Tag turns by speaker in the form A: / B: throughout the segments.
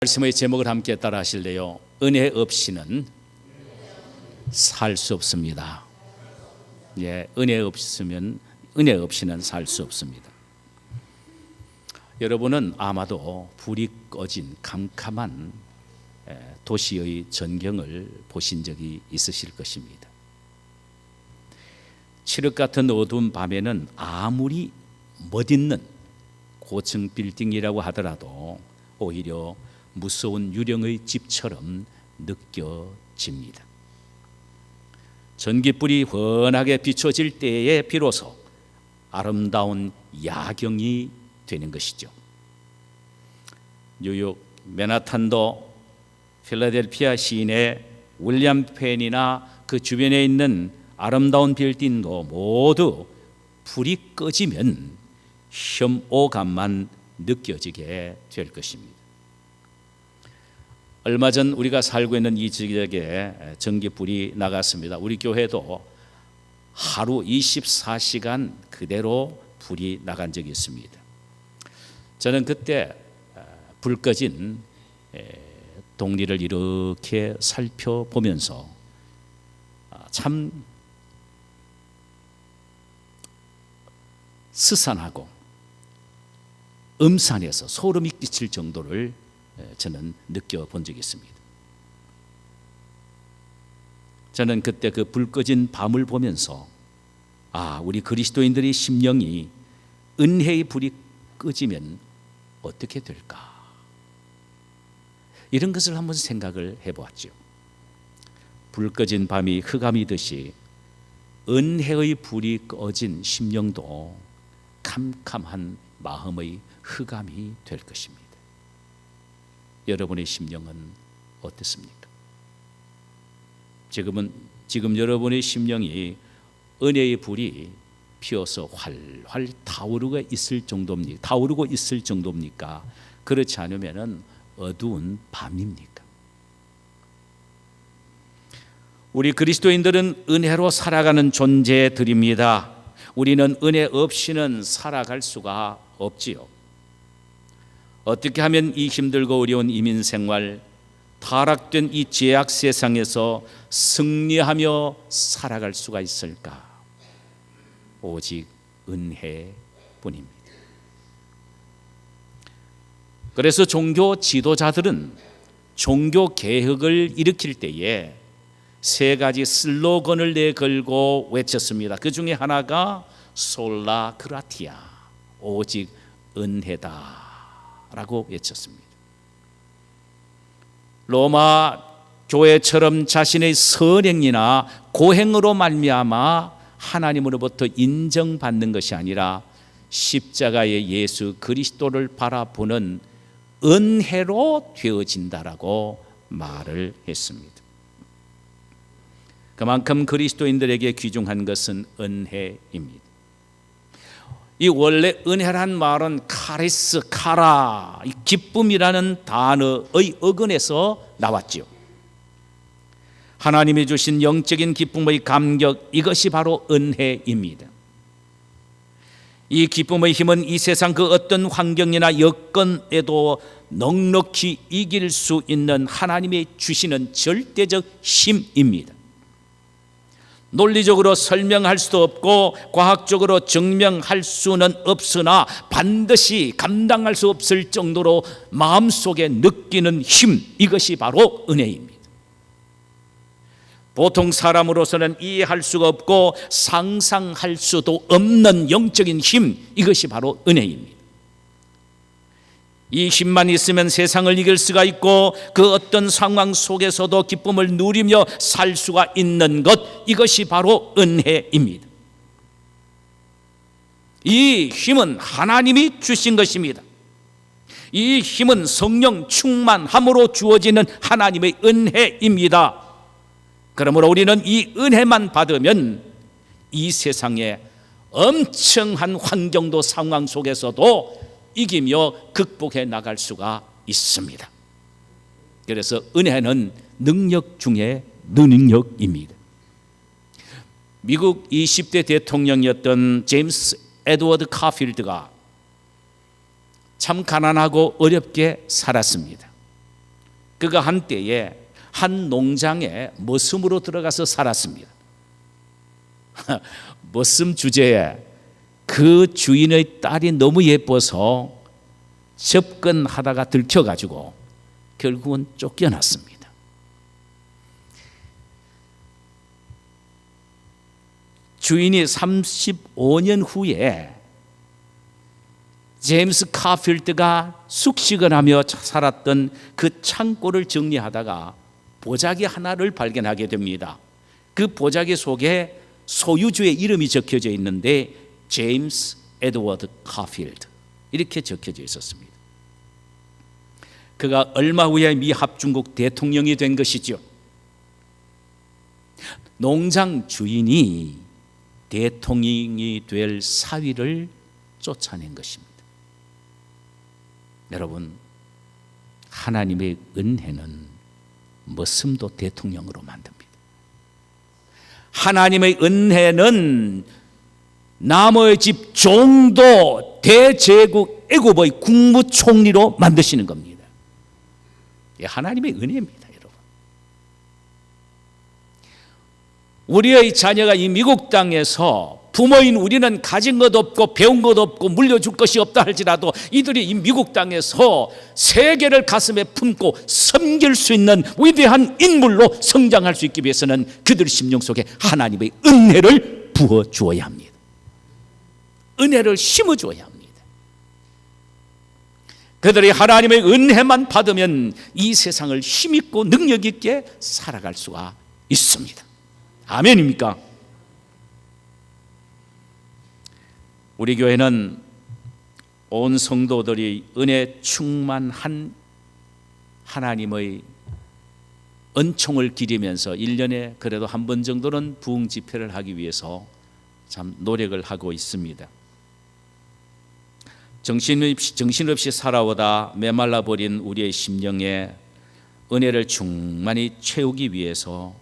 A: 말씀의 제목을 함께 따라 하실래요? 은혜 없이는 살 수 없습니다. 예, 은혜 없이는 살 수 없습니다. 여러분은 아마도 불이 꺼진 캄캄한 도시의 전경을 보신 적이 있으실 것입니다. 칠흑 같은 어두운 밤에는 아무리 멋있는 고층 빌딩이라고 하더라도 오히려 무서운 유령의 집처럼 느껴집니다. 전깃불이 환하게 비춰질 때에 비로소 아름다운 야경이 되는 것이죠. 뉴욕 맨하탄도 필라델피아 시내 윌리엄 펜이나 그 주변에 있는 아름다운 빌딩도 모두 불이 꺼지면 혐오감만 느껴지게 될 것입니다. 얼마 전 우리가 살고 있는 이 지역에 전기불이 나갔습니다. 우리 교회도 하루 24시간 그대로 불이 나간 적이 있습니다. 저는 그때 불 꺼진 동리를 이렇게 살펴보면서 참 스산하고 음산해서 소름이 끼칠 정도를 저는 느껴본 적이 있습니다. 저는 그때 그 불 꺼진 밤을 보면서 우리 그리스도인들의 심령이 은혜의 불이 꺼지면 어떻게 될까? 이런 것을 한번 생각을 해보았죠. 불 꺼진 밤이 흑암이듯이 은혜의 불이 꺼진 심령도 캄캄한 마음의 흑암이 될 것입니다. 여러분의 심령은 어떻습니까? 지금 여러분의 심령이 은혜의 불이 피어서 활활 타오르고 있을 정도입니까? 그렇지 않으면은 어두운 밤입니까? 우리 그리스도인들은 은혜로 살아가는 존재들입니다. 우리는 은혜 없이는 살아갈 수가 없지요. 어떻게 하면 이 힘들고 어려운 이민 생활, 타락된 이 죄악 세상에서 승리하며 살아갈 수가 있을까? 오직 은혜뿐입니다. 그래서 종교 지도자들은 종교 개혁을 일으킬 때에 세 가지 슬로건을 내걸고 외쳤습니다. 그 중에 하나가 솔라 그라티아, 오직 은혜다 라고 외쳤습니다. 로마 교회처럼 자신의 선행이나 고행으로 말미암아 하나님으로부터 인정받는 것이 아니라 십자가의 예수 그리스도를 바라보는 은혜로 되어진다라고 말을 했습니다. 그만큼 그리스도인들에게 귀중한 것은 은혜입니다. 이 원래 은혜란 말은 카리스, 카라, 기쁨이라는 단어의 어근에서 나왔죠. 하나님이 주신 영적인 기쁨의 감격, 이것이 바로 은혜입니다. 이 기쁨의 힘은 이 세상 그 어떤 환경이나 여건에도 넉넉히 이길 수 있는 하나님이 주시는 절대적 힘입니다. 논리적으로 설명할 수도 없고 과학적으로 증명할 수는 없으나 반드시 감당할 수 없을 정도로 마음속에 느끼는 힘, 이것이 바로 은혜입니다. 보통 사람으로서는 이해할 수가 없고 상상할 수도 없는 영적인 힘, 이것이 바로 은혜입니다. 이 힘만 있으면 세상을 이길 수가 있고 그 어떤 상황 속에서도 기쁨을 누리며 살 수가 있는 것, 이것이 바로 은혜입니다. 이 힘은 하나님이 주신 것입니다. 이 힘은 성령 충만함으로 주어지는 하나님의 은혜입니다. 그러므로 우리는 이 은혜만 받으면 이 세상의 엄청난 환경도 상황 속에서도 이기며 극복해 나갈 수가 있습니다. 그래서 은혜는 능력 중에 능력입니다. 미국 20대 대통령이었던 제임스 에드워드 카필드가 참 가난하고 어렵게 살았습니다. 그가 한때에 한 농장에 머슴으로 들어가서 살았습니다. 머슴 주제에 그 주인의 딸이 너무 예뻐서 접근하다가 들켜가지고 결국은 쫓겨났습니다. 주인이 35년 후에 제임스 카필드가 숙식을 하며 살았던 그 창고를 정리하다가 보자기 하나를 발견하게 됩니다. 그 보자기 속에 소유주의 이름이 적혀져 있는데 제임스 에드워드 카필드 이렇게 적혀져 있었습니다. 그가 얼마 후에 미 합중국 대통령이 된 것이죠. 농장 주인이 대통령이 될 사위를 쫓아낸 것입니다. 여러분, 하나님의 은혜는 머슴도 대통령으로 만듭니다. 하나님의 은혜는 나머의 집 종도 대제국 애굽의 국무총리로 만드시는 겁니다. 하나님의 은혜입니다, 여러분. 우리의 자녀가 이 미국 땅에서 부모인 우리는 가진 것 없고 배운 것 없고 물려줄 것이 없다 할지라도 이들이 이 미국 땅에서 세계를 가슴에 품고 섬길 수 있는 위대한 인물로 성장할 수 있기 위해서는 그들 심령 속에 하나님의 은혜를 부어주어야 합니다. 은혜를 심어줘야 합니다. 그들이 하나님의 은혜만 받으면 이 세상을 힘있고 능력 있게 살아갈 수가 있습니다. 아멘입니까? 우리 교회는 온 성도들이 은혜 충만한 하나님의 은총을 기리면서 1년에 그래도 한 번 정도는 부흥 집회를 하기 위해서 참 노력을 하고 있습니다. 정신없이 살아오다 메말라 버린 우리의 심령에 은혜를 충만히 채우기 위해서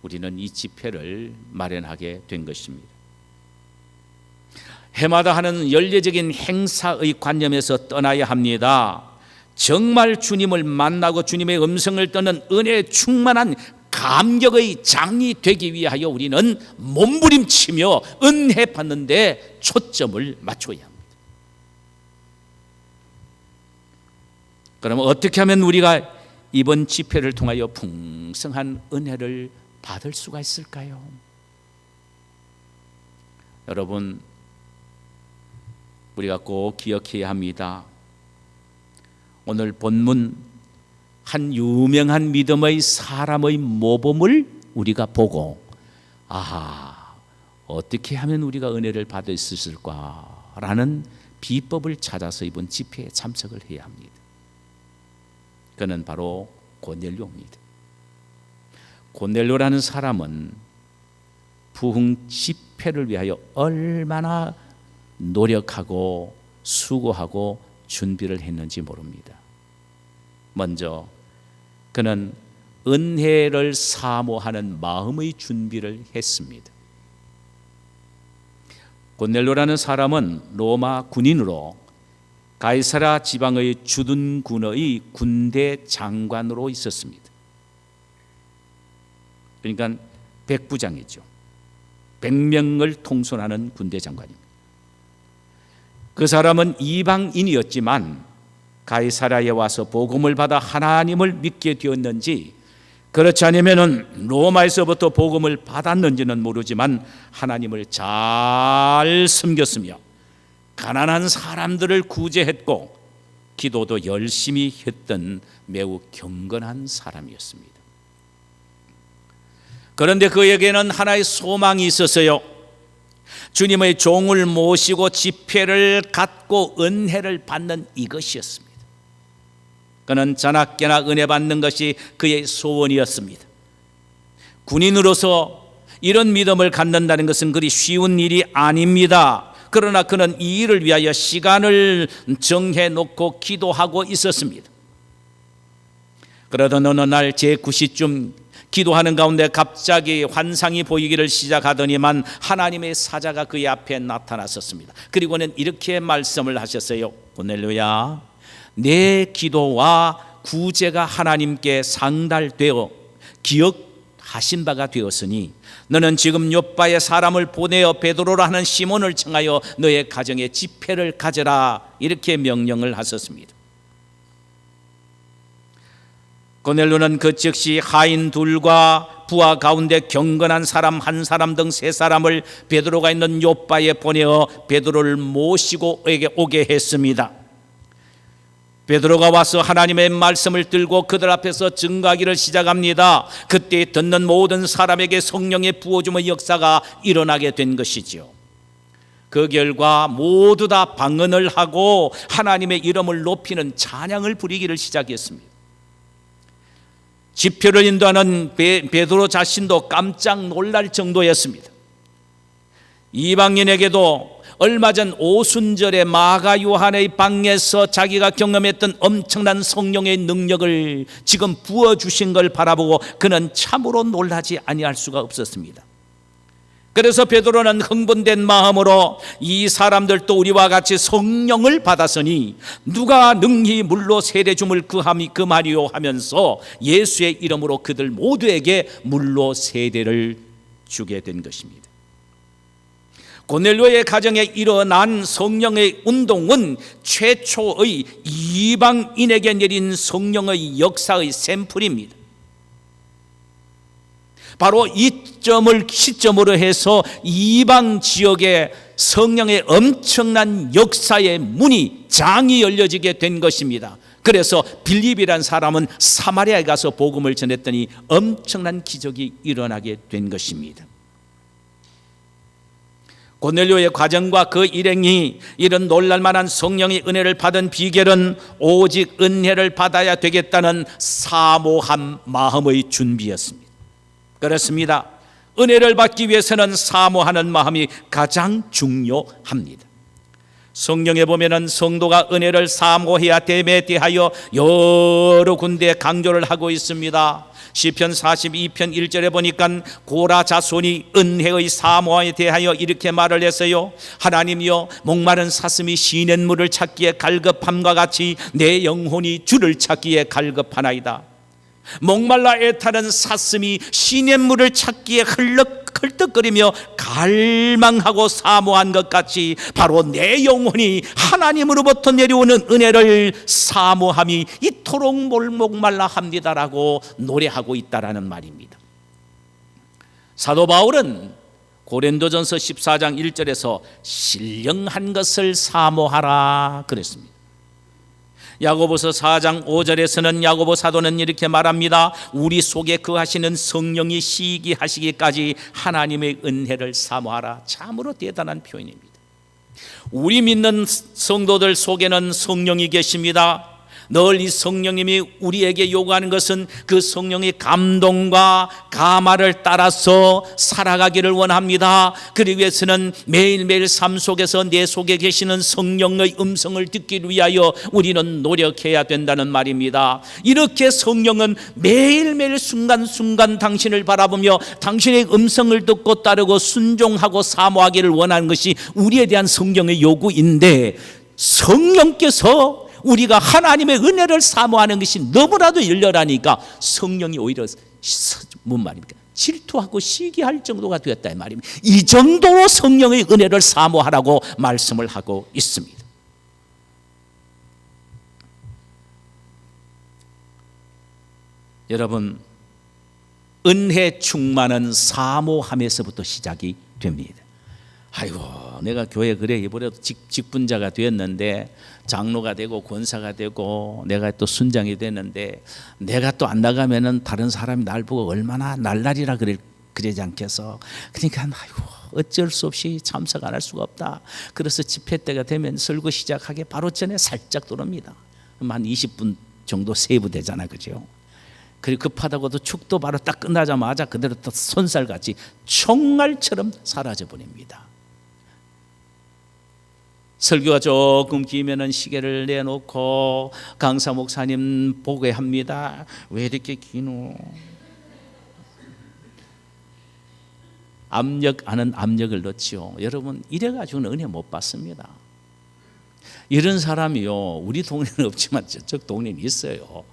A: 우리는 이 집회를 마련하게 된 것입니다. 해마다 하는 연례적인 행사의 관념에서 떠나야 합니다. 정말 주님을 만나고 주님의 음성을 듣는 은혜 충만한 감격의 장이 되기 위하여 우리는 몸부림치며 은혜 받는 데 초점을 맞춰야 합니다. 그러면 어떻게 하면 우리가 이번 집회를 통하여 풍성한 은혜를 받을 수가 있을까요? 여러분, 우리가 꼭 기억해야 합니다. 오늘 본문 한 유명한 믿음의 사람의 모범을 우리가 보고 어떻게 하면 우리가 은혜를 받을 수 있을까라는 비법을 찾아서 이번 집회에 참석을 해야 합니다. 그는 바로 고넬료입니다. 고넬료라는 사람은 부흥 집회를 위하여 얼마나 노력하고 수고하고 준비를 했는지 모릅니다. 먼저 그는 은혜를 사모하는 마음의 준비를 했습니다. 고넬료라는 사람은 로마 군인으로 가이사랴 지방의 주둔군의 군대 장관으로 있었습니다. 그러니까 백부장이죠. 100명을 통솔하는 군대 장관입니다. 그 사람은 이방인이었지만 가이사랴에 와서 복음을 받아 하나님을 믿게 되었는지, 그렇지 않으면 로마에서부터 복음을 받았는지는 모르지만 하나님을 잘 섬겼으며 가난한 사람들을 구제했고 기도도 열심히 했던 매우 경건한 사람이었습니다. 그런데 그에게는 하나의 소망이 있었어요. 주님의 종을 모시고 집회를 갖고 은혜를 받는 이것이었습니다. 그는 자나깨나 은혜 받는 것이 그의 소원이었습니다. 군인으로서 이런 믿음을 갖는다는 것은 그리 쉬운 일이 아닙니다. 그러나 그는 이 일을 위하여 시간을 정해놓고 기도하고 있었습니다. 그러던 어느 날 제9시쯤 기도하는 가운데 갑자기 환상이 보이기를 시작하더니만 하나님의 사자가 그의 앞에 나타났었습니다. 그리고는 이렇게 말씀을 하셨어요. 고넬료야, 내 기도와 구제가 하나님께 상달되어 기억하신 바가 되었으니 너는 지금 욥바의 사람을 보내어 베드로라 하는 시몬을 청하여 너의 가정에 집회를 가져라, 이렇게 명령을 하셨습니다. 고넬료는 그 즉시 하인 둘과 부하 가운데 경건한 사람 한 사람 등 세 사람을 베드로가 있는 욥바에 보내어 베드로를 모시고 오게 했습니다. 베드로가 와서 하나님의 말씀을 들고 그들 앞에서 증거하기를 시작합니다. 그때 듣는 모든 사람에게 성령의 부어줌의 역사가 일어나게 된 것이지요. 그 결과 모두 다 방언을 하고 하나님의 이름을 높이는 찬양을 부리기를 시작했습니다. 집회를 인도하는 베드로 자신도 깜짝 놀랄 정도였습니다. 이방인에게도 얼마 전 오순절에 마가 요한의 방에서 자기가 경험했던 엄청난 성령의 능력을 지금 부어주신 걸 바라보고 그는 참으로 놀라지 아니할 수가 없었습니다. 그래서 베드로는 흥분된 마음으로 이 사람들도 우리와 같이 성령을 받았으니 누가 능히 물로 세례 줌을 금하리요 하면서 예수의 이름으로 그들 모두에게 물로 세례를 주게 된 것입니다. 고넬료의 가정에 일어난 성령의 운동은 최초의 이방인에게 내린 성령의 역사의 샘플입니다. 바로 이 점을 시점으로 해서 이방 지역에 성령의 엄청난 역사의 문이 장이 열려지게 된 것입니다. 그래서 빌립이라는 사람은 사마리아에 가서 복음을 전했더니 엄청난 기적이 일어나게 된 것입니다. 고넬료의 과정과 그 일행이 이런 놀랄만한 성령의 은혜를 받은 비결은 오직 은혜를 받아야 되겠다는 사모한 마음의 준비였습니다. 그렇습니다. 은혜를 받기 위해서는 사모하는 마음이 가장 중요합니다. 성경에 보면은 성도가 은혜를 사모해야 됨에 대하여 여러 군데 강조를 하고 있습니다. 시편 42편 1절에 보니까 고라 자손이 은혜의 사모에 대하여 이렇게 말을 했어요. 하나님이여, 목마른 사슴이 시냇물을 찾기에 갈급함과 같이 내 영혼이 주를 찾기에 갈급하나이다. 목말라 애타는 사슴이 시냇물을 찾기에 헐떡거리며 갈망하고 사모한 것 같이 바로 내 영혼이 하나님으로부터 내려오는 은혜를 사모함이 이토록 목말라 합니다라고 노래하고 있다라는 말입니다. 사도 바울은 고린도전서 14장 1절에서 신령한 것을 사모하라 그랬습니다. 야고보서 4장 5절에서는 야고보 사도는 이렇게 말합니다. 우리 속에 거하시는 성령이 시기하시기까지 하나님의 은혜를 사모하라. 참으로 대단한 표현입니다. 우리 믿는 성도들 속에는 성령이 계십니다. 늘 이 성령님이 우리에게 요구하는 것은 그 성령의 감동과 감화를 따라서 살아가기를 원합니다. 그러기 위해서는 매일매일 삶 속에서 내 속에 계시는 성령의 음성을 듣기 위하여 우리는 노력해야 된다는 말입니다. 이렇게 성령은 매일매일 순간순간 당신을 바라보며 당신의 음성을 듣고 따르고 순종하고 사모하기를 원하는 것이 우리에 대한 성령의 요구인데, 성령께서 우리가 하나님의 은혜를 사모하는 것이 너무나도 열렬하니까 성령이 오히려 뭔 말입니까? 질투하고 시기할 정도가 되었다 이 말입니다. 이 정도로 성령의 은혜를 사모하라고 말씀을 하고 있습니다. 여러분, 은혜 충만은 사모함에서부터 시작이 됩니다. 아이고, 내가 교회 그래 이번에도 직분자가 되었는데, 장로가 되고 권사가 되고 내가 또 순장이 됐는데, 내가 또 안 나가면은 다른 사람이 날 보고 얼마나 날라리라 그러지 않겠어. 그러니까 아이고, 어쩔 수 없이 참석 안 할 수가 없다. 그래서 집회 때가 되면 설교 시작하기 바로 전에 살짝 들어옵니다. 한 20분 정도 세이브되잖아, 그죠? 그리고 급하다고도 축도 바로 딱 끝나자마자 그대로 또 손살같이 총알처럼 사라져 버립니다. 설교가 조금 기면은 시계를 내놓고 강사 목사님 보게 합니다. 왜 이렇게 기노? 압력 안은 압력을 넣지요. 여러분, 이래가지고는 은혜 못 받습니다. 이런 사람이요, 우리 동네는 없지만 저쪽 동네는 있어요.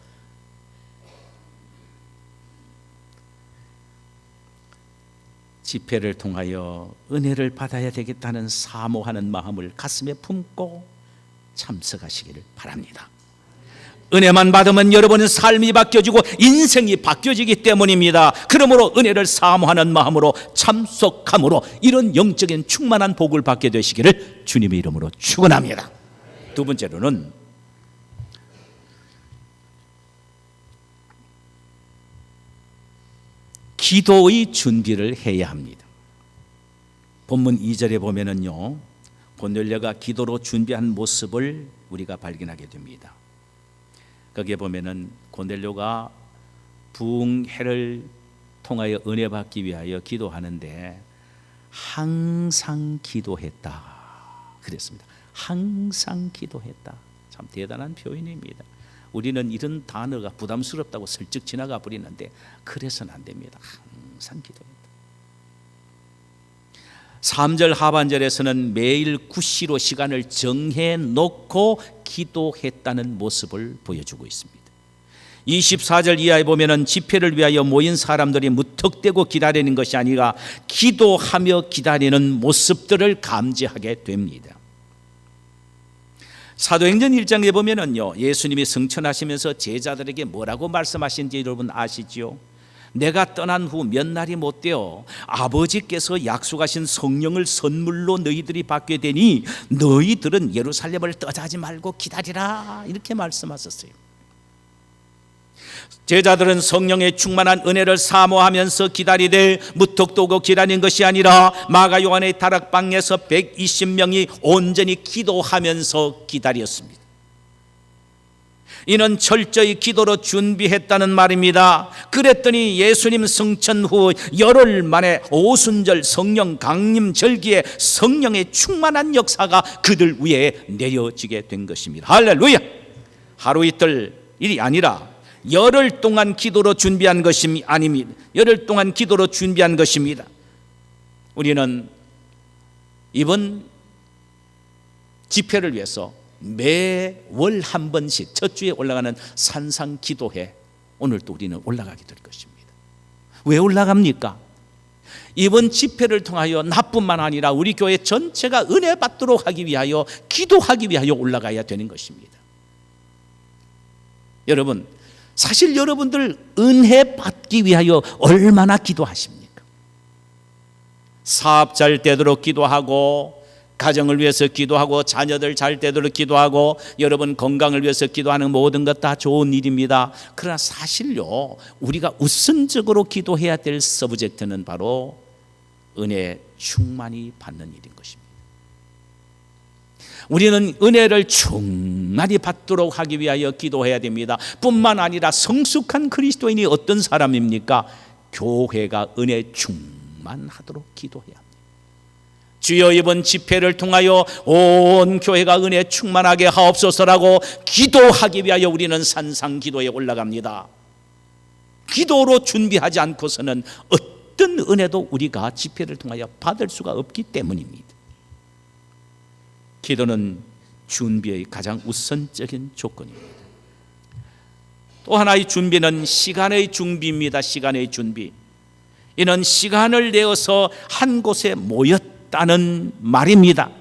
A: 집회를 통하여 은혜를 받아야 되겠다는 사모하는 마음을 가슴에 품고 참석하시기를 바랍니다. 은혜만 받으면 여러분의 삶이 바뀌어지고 인생이 바뀌어지기 때문입니다. 그러므로 은혜를 사모하는 마음으로 참석함으로 이런 영적인 충만한 복을 받게 되시기를 주님의 이름으로 축원합니다. 두 번째로는 기도의 준비를 해야 합니다. 본문 2절에 보면은요, 고넬료가 기도로 준비한 모습을 우리가 발견하게 됩니다. 거기에 보면은 고넬료가 부흥회를 통하여 은혜 받기 위하여 기도하는데 항상 기도했다 그랬습니다. 항상 기도했다. 참 대단한 표현입니다. 우리는 이런 단어가 부담스럽다고 슬쩍 지나가 버리는데 그래서는 안 됩니다. 항상 기도했다. 3절 하반절에서는 매일 구시로 시간을 정해 놓고 기도했다는 모습을 보여주고 있습니다. 24절 이하에 보면은 집회를 위하여 모인 사람들이 무턱대고 기다리는 것이 아니라 기도하며 기다리는 모습들을 감지하게 됩니다. 사도행전 1장에 보면은요, 예수님이 승천하시면서 제자들에게 뭐라고 말씀하신지 여러분 아시지요? 내가 떠난 후 몇 날이 못 되어 아버지께서 약속하신 성령을 선물로 너희들이 받게 되니 너희들은 예루살렘을 떠나지 말고 기다리라, 이렇게 말씀하셨어요. 제자들은 성령의 충만한 은혜를 사모하면서 기다리되 무턱대고 기다린 것이 아니라 마가 요한의 다락방에서 120명이 온전히 기도하면서 기다렸습니다. 이는 철저히 기도로 준비했다는 말입니다. 그랬더니 예수님 승천 후 열흘 만에 오순절 성령 강림 절기에 성령의 충만한 역사가 그들 위에 내려지게 된 것입니다. 할렐루야! 하루 이틀 일이 아니라 열흘 동안 기도로 준비한 것이 아닙니다. 열흘 동안 기도로 준비한 것입니다. 우리는 이번 집회를 위해서 매월 한 번씩 첫 주에 올라가는 산상 기도회, 오늘 또 우리는 올라가게 될 것입니다. 왜 올라갑니까? 이번 집회를 통하여 나뿐만 아니라 우리 교회 전체가 은혜 받도록 하기 위하여, 기도하기 위하여 올라가야 되는 것입니다. 여러분, 사실 여러분들 은혜 받기 위하여 얼마나 기도하십니까? 사업 잘 되도록 기도하고, 가정을 위해서 기도하고, 자녀들 잘 되도록 기도하고, 여러분 건강을 위해서 기도하는 모든 것 다 좋은 일입니다. 그러나 사실요, 우리가 우선적으로 기도해야 될 서브젝트는 바로 은혜 충만히 받는 일인 것입니다. 우리는 은혜를 충만히 받도록 하기 위하여 기도해야 됩니다. 뿐만 아니라 성숙한 그리스도인이 어떤 사람입니까? 교회가 은혜 충만하도록 기도해야 합니다. 주여, 이번 집회를 통하여 온 교회가 은혜 충만하게 하옵소서라고 기도하기 위하여 우리는 산상기도에 올라갑니다. 기도로 준비하지 않고서는 어떤 은혜도 우리가 집회를 통하여 받을 수가 없기 때문입니다. 기도는 준비의 가장 우선적인 조건입니다. 또 하나의 준비는 시간의 준비입니다. 시간의 준비. 이는 시간을 내어서 한 곳에 모였다는 말입니다.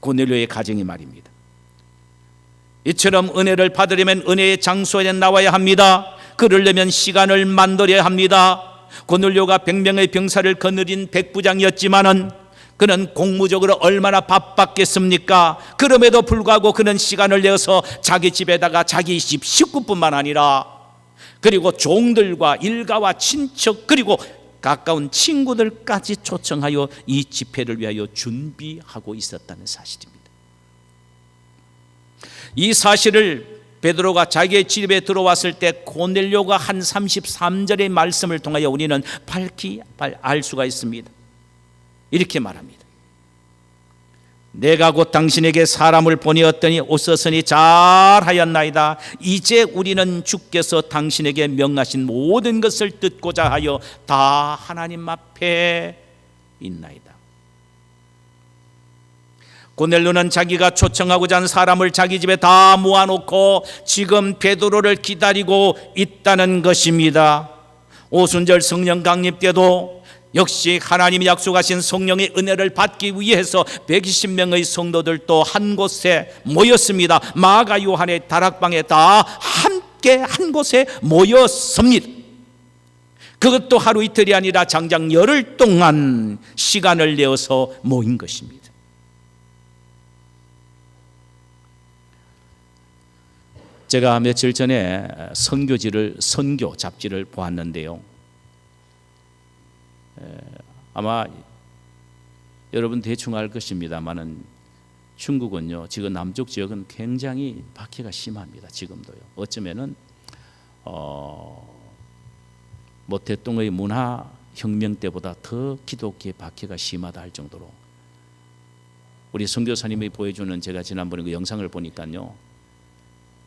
A: 고넬료의 가정이 말입니다. 이처럼 은혜를 받으려면 은혜의 장소에 나와야 합니다. 그러려면 시간을 만들어야 합니다. 고넬료가 100명의 병사를 거느린 백부장이었지만은 그는 공무적으로 얼마나 바빴겠습니까? 그럼에도 불구하고 그는 시간을 내어서 자기 집에다가 자기 집 식구뿐만 아니라 그리고 종들과 일가와 친척 그리고 가까운 친구들까지 초청하여 이 집회를 위하여 준비하고 있었다는 사실입니다. 이 사실을 베드로가 자기의 집에 들어왔을 때 고넬료가 한 33절의 말씀을 통하여 우리는 밝히 알 수가 있습니다. 이렇게 말합니다. 내가 곧 당신에게 사람을 보내었더니 오셨으니 잘하였나이다. 이제 우리는 주께서 당신에게 명하신 모든 것을 듣고자 하여 다 하나님 앞에 있나이다. 고넬료는 자기가 초청하고자 한 사람을 자기 집에 다 모아놓고 지금 베드로를 기다리고 있다는 것입니다. 오순절 성령 강림 때도 역시 하나님이 약속하신 성령의 은혜를 받기 위해서 120명의 성도들도 한 곳에 모였습니다. 마가 요한의 다락방에 다 함께 한 곳에 모였습니다. 그것도 하루 이틀이 아니라 장장 열흘 동안 시간을 내어서 모인 것입니다. 제가 며칠 전에 선교 잡지를 보았는데요. 아마 여러분 대충 알 것입니다만은 중국은요, 지금 남쪽 지역은 굉장히 박해가 심합니다. 지금도요. 어쩌면은 모태동의 문화 혁명 때보다 더 기독교의 박해가 심하다 할 정도로, 우리 선교사님이 보여주는, 제가 지난번에 그 영상을 보니까요,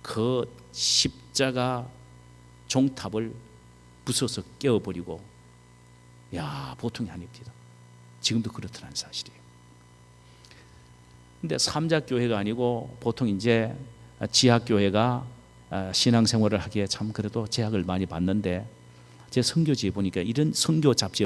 A: 그 십자가 종탑을 부숴서 깨어버리고, 야, 보통이 아닙니다. 지금도 그렇다는 사실이에요. 근데 삼자교회가 아니고 보통 이제 지하교회가 신앙생활을 하기에 참 그래도 제약을 많이 받는데, 제 선교지에 보니까 이런 선교 잡지에